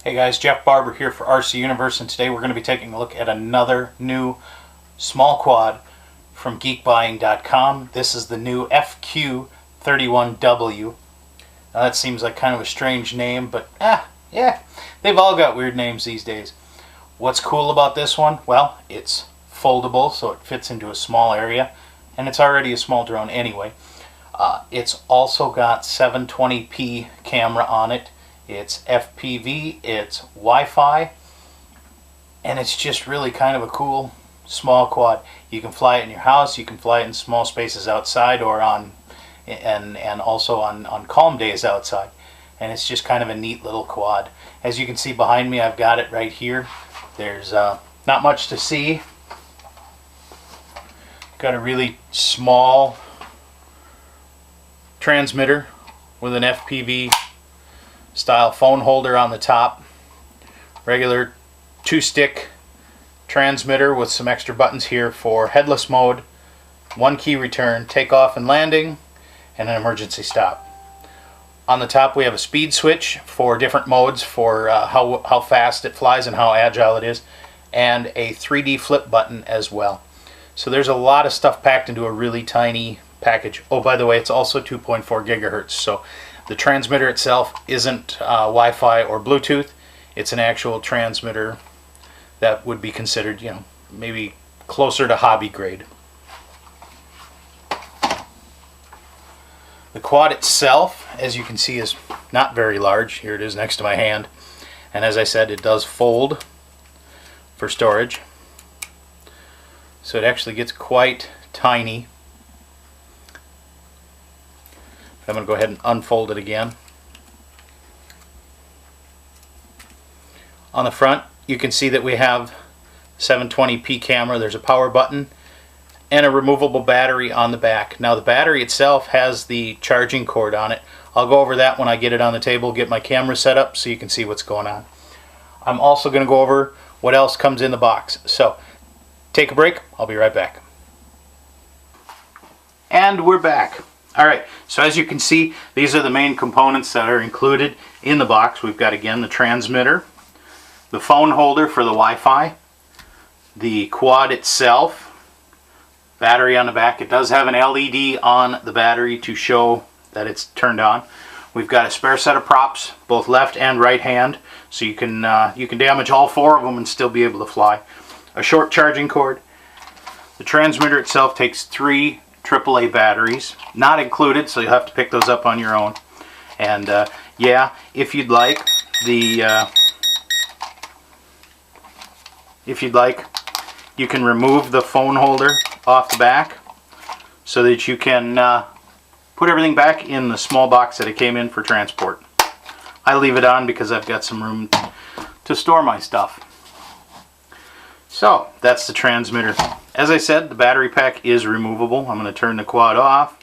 Hey guys, Jeff Barber here for RC Universe, and today we're going to be taking a look at another new small quad from Geekbuying.com. This is the new FQ31w. Now that seems like kind of a strange name, but yeah, they've all got weird names these days. What's cool about this one? Well, it's foldable, so it fits into a small area, and it's already a small drone anyway. It's also got 720p camera on it. It's FPV, it's Wi-Fi, and it's just really kind of a cool small quad. You can fly it in your house, you can fly it in small spaces outside, or also on calm days outside. And it's just kind of a neat little quad. As you can see behind me, I've got it right here. There's not much to see. Got a really small transmitter with an FPV style phone holder on the top, regular 2-stick transmitter with some extra buttons here for headless mode, 1 key return, takeoff and landing, and an emergency stop. On the top we have a speed switch for different modes for how fast it flies and how agile it is, and a 3D flip button as well. So there's a lot of stuff packed into a really tiny package. Oh, by the way, it's also 2.4 gigahertz, so the transmitter itself isn't Wi-Fi or Bluetooth. It's an actual transmitter that would be considered, maybe closer to hobby grade. The quad itself, as you can see, is not very large. Here it is next to my hand. And as I said, it does fold for storage. So it actually gets quite tiny. I'm going to go ahead and unfold it again. On the front, you can see that we have 720p camera. There's a power button and a removable battery on the back. Now the battery itself has the charging cord on it. I'll go over that when I get it on the table, get my camera set up so you can see what's going on. I'm also going to go over what else comes in the box. So take a break. I'll be right back. And we're back. Alright, so as you can see, these are the main components that are included in the box. We've got, again, the transmitter, the phone holder for the Wi-Fi, the quad itself, battery on the back. It does have an LED on the battery to show that it's turned on. We've got a spare set of props, both left and right hand, so you can damage all 4 of them and still be able to fly. A short charging cord. The transmitter itself takes 3 AAA batteries, not included, so you'll have to pick those up on your own. And yeah, if you'd like, you can remove the phone holder off the back so that you can put everything back in the small box that it came in for transport. I leave it on because I've got some room to store my stuff. So that's the transmitter. As I said, the battery pack is removable. I'm going to turn the quad off,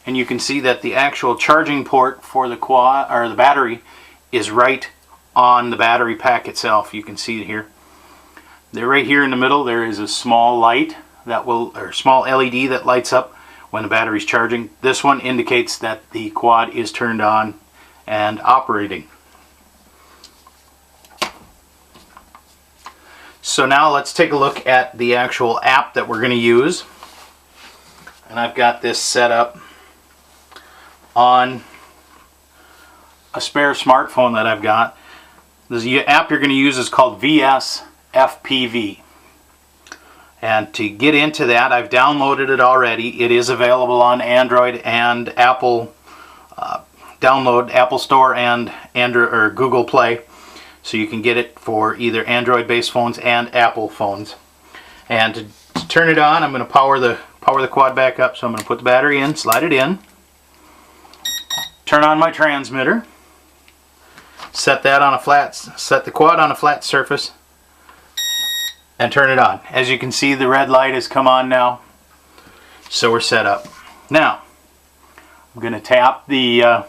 and you can see that the actual charging port for the quad, or the battery, is right on the battery pack itself. You can see it here. There, right here in the middle, there is a small light that small LED that lights up when the battery's charging. This one indicates that the quad is turned on and operating. So now let's take a look at the actual app that we're going to use. And I've got this set up on a spare smartphone that I've got. The app you're going to use is called VS FPV. And to get into that, I've downloaded it already. It is available on Android and Apple. Download Apple Store and Android or Google Play. So you can get it for either Android-based phones and Apple phones. And to turn it on, I'm going to power the quad back up. So I'm going to put the battery in, slide it in, turn on my transmitter, set the quad on a flat surface, and turn it on. As you can see, the red light has come on now, so we're set up. Now I'm going to tap the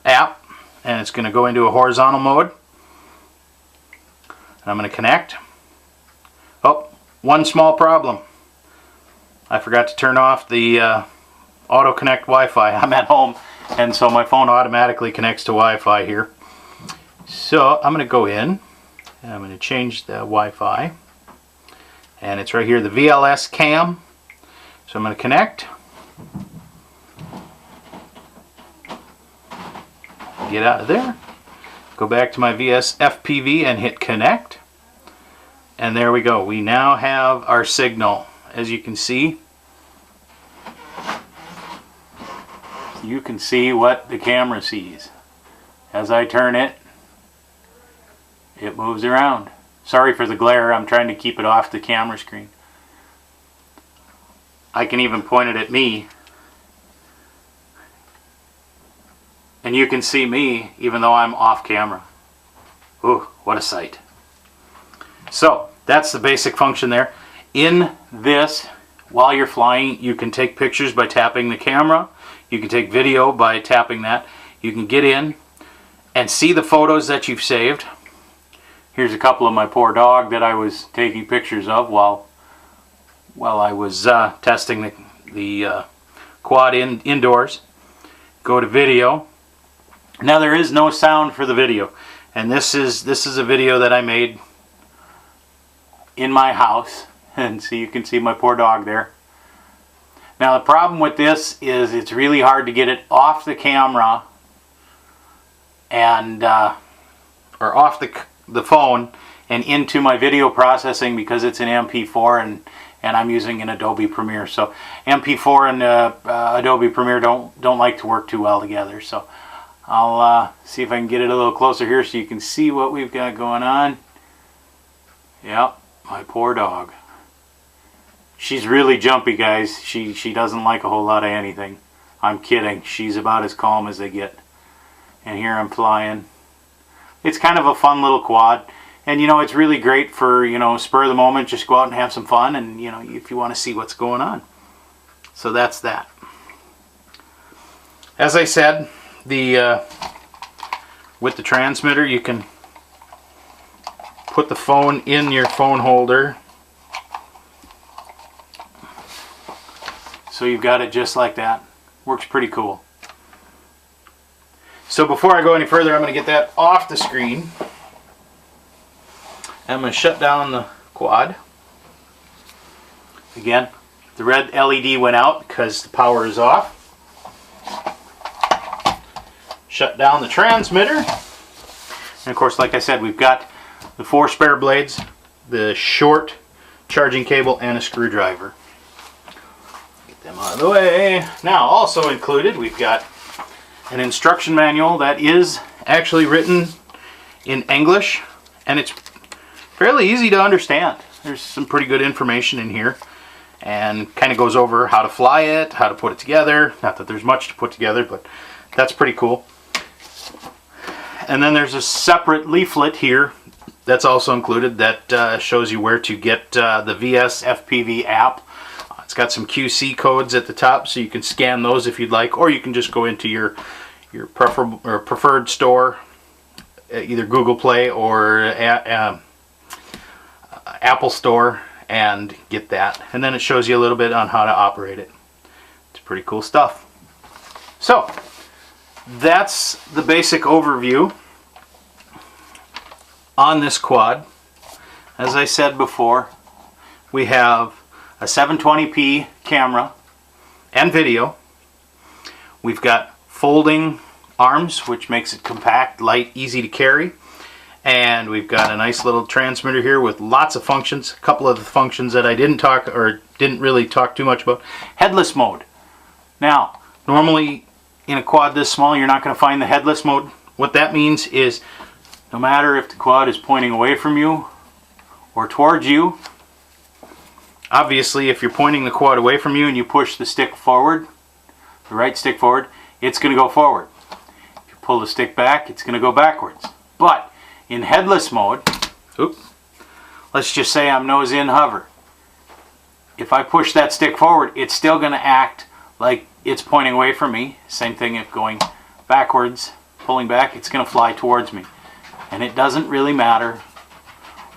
app, and it's going to go into a horizontal mode. And I'm going to connect. Oh, one small problem. I forgot to turn off the auto connect Wi-Fi. I'm at home and so my phone automatically connects to Wi-Fi here. So I'm going to go in and I'm going to change the Wi-Fi, and it's right here, the VLS cam. So I'm going to connect, get out of there, go back to my VS FPV and hit connect, and there we go. We now have our signal. As you can see what the camera sees. As I turn it, it moves around. Sorry for the glare, I'm trying to keep it off the camera screen. I can even point it at me, and you can see me even though I'm off camera. Ooh, what a sight. So that's the basic function there. In this, while you're flying, you can take pictures by tapping the camera. You can take video by tapping that. You can get in and see the photos that you've saved. Here's a couple of my poor dog that I was taking pictures of while I was testing the quad indoors. Go to video. Now there is no sound for the video, and this is a video that I made in my house, and so you can see my poor dog there. Now the problem with this is it's really hard to get it off the camera and or off the phone and into my video processing, because it's an MP4 and I'm using an Adobe Premiere. So MP4 and Adobe Premiere don't like to work too well together. So I'll see if I can get it a little closer here so you can see what we've got going on. Yep, my poor dog. She's really jumpy, guys. She doesn't like a whole lot of anything. I'm kidding. She's about as calm as they get. And here I'm flying. It's kind of a fun little quad. And you know, it's really great for, you know, spur of the moment, just go out and have some fun, and you know, if you want to see what's going on. So that's that. As I said, with the transmitter, you can put the phone in your phone holder. So you've got it just like that. Works pretty cool. So before I go any further, I'm going to get that off the screen. I'm going to shut down the quad. Again, the red LED went out because the power is off. Shut down the transmitter. And of course, like I said, we've got the 4 spare blades, the short charging cable, and a screwdriver. Get them out of the way. Now, also included, we've got an instruction manual that is actually written in English, and it's fairly easy to understand. There's some pretty good information in here, and kind of goes over how to fly it, how to put it together. Not that there's much to put together, but that's pretty cool. And then there's a separate leaflet here that's also included that shows you where to get the VS FPV app. It's got some QC codes at the top, so you can scan those if you'd like, or you can just go into your preferred store, either Google Play or Apple Store, and get that. And then it shows you a little bit on how to operate it. It's pretty cool stuff. So that's the basic overview on this quad. As I said before, we have a 720p camera and video. We've got folding arms, which makes it compact, light, easy to carry. And we've got a nice little transmitter here with lots of functions. A couple of the functions that I didn't really talk too much about. Headless mode. Now, normally in a quad this small, you're not going to find the headless mode. What that means is no matter if the quad is pointing away from you or towards you, obviously if you're pointing the quad away from you and you push the stick forward, the right stick forward, it's going to go forward. If you pull the stick back, it's going to go backwards. But in headless mode, let's just say I'm nose in hover. If I push that stick forward, it's still going to act like it's pointing away from me. Same thing if going backwards, pulling back, it's going to fly towards me. And it doesn't really matter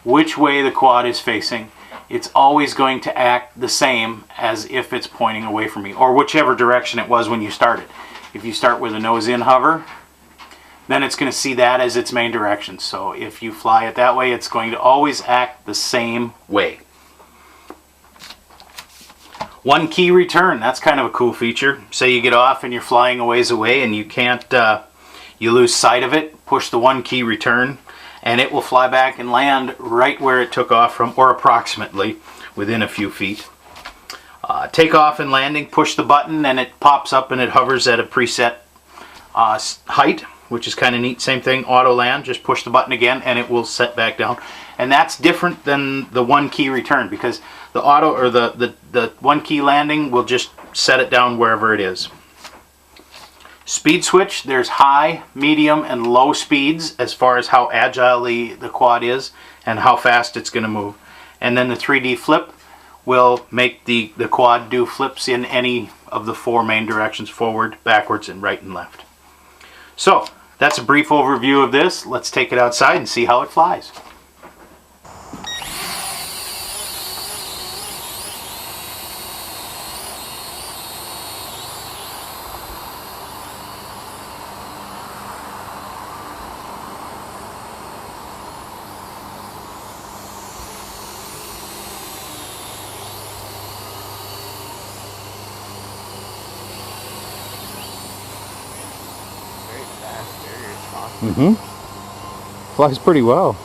which way the quad is facing. It's always going to act the same as if it's pointing away from me, or whichever direction it was when you started. If you start with a nose in hover, then it's going to see that as its main direction. So if you fly it that way, it's going to always act the same way. One key return, that's kind of a cool feature. Say you get off and you're flying a ways away and you can't, you lose sight of it, push the one key return and it will fly back and land right where it took off from, or approximately within a few feet. Takeoff and landing, push the button and it pops up and it hovers at a preset height, which is kind of neat. Same thing, auto land, just push the button again and it will set back down. And that's different than the one key return, because the auto or the one key landing will just set it down wherever it is. Speed switch, there's high, medium, and low speeds as far as how agile the quad is and how fast it's going to move. And then the 3D flip will make the quad do flips in any of the four main directions: forward, backwards, and right and left. So that's a brief overview of this. Let's take it outside and see how it flies. Flies pretty well.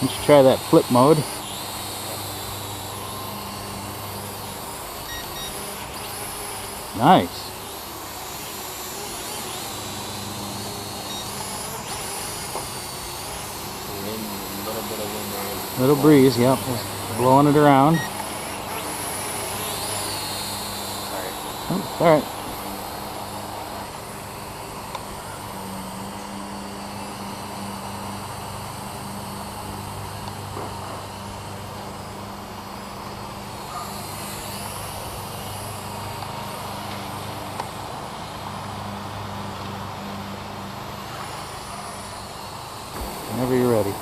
Let's try that flip mode. Nice. Little breeze, yep. Just blowing it around. Oh, all right. Whenever you're ready.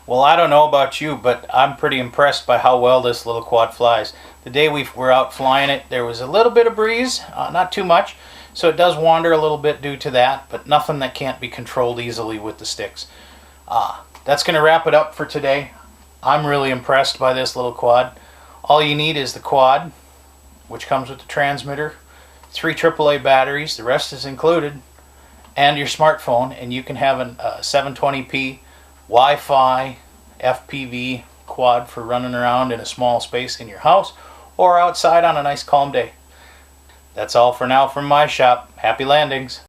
Well, I don't know about you, but I'm pretty impressed by how well this little quad flies. The day we were out flying it, there was a little bit of breeze, not too much, so it does wander a little bit due to that, but nothing that can't be controlled easily with the sticks. That's going to wrap it up for today. I'm really impressed by this little quad. All you need is the quad, which comes with the transmitter, 3 AAA batteries, the rest is included, and your smartphone, and you can have a 720p Wi-Fi FPV quad for running around in a small space in your house or outside on a nice calm day. That's all for now from my shop. Happy landings.